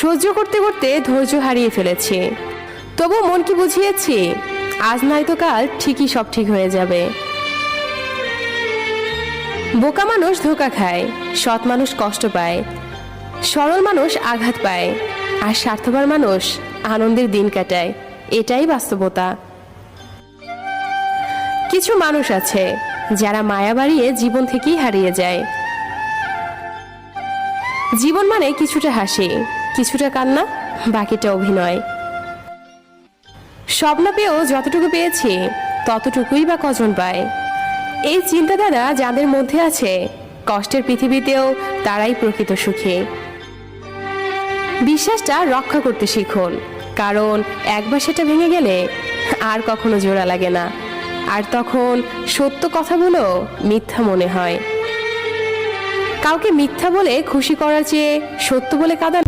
সহ্য করতে করতে ধৈর্য হারিয়ে ফেলেছি। তবু মনকে বুঝিয়েছি আজ নয়তো কাল ঠিকই সব ঠিক হয়ে যাবে। বোকা মানুষ ধোঁকা খায়, সৎ মানুষ কষ্ট পায়, সরল মানুষ আঘাত পায়, আর স্বার্থপর মানুষ আনন্দের দিন কাটায়। এটাই বাস্তবতা। কিছু মানুষ আছে যারা মায়া বাড়িয়ে জীবন থেকেই হারিয়ে যায়। জীবন মানে কিছুটা হাসি, কিছুটা কান্না, বাকিটা অভিনয়। স্বপ্ন পেয়েও যতটুকু পেয়েছি ততটুকুই বা কজন পায়। এই চিন্তাধারা যাদের মধ্যে আছে, কষ্টের পৃথিবীতেও তারাই প্রকৃত সুখী। বিশ্বাসটা রক্ষা করতে শিখুন, কারণ একবার সেটা ভেঙে গেলে আর কখনো জোড়া লাগে না। আর তখন সত্য কথাগুলো মিথ্যা মনে হয়। কাউকে মিথ্যা বলে খুশি করার চেয়ে সত্য বলে কাঁদা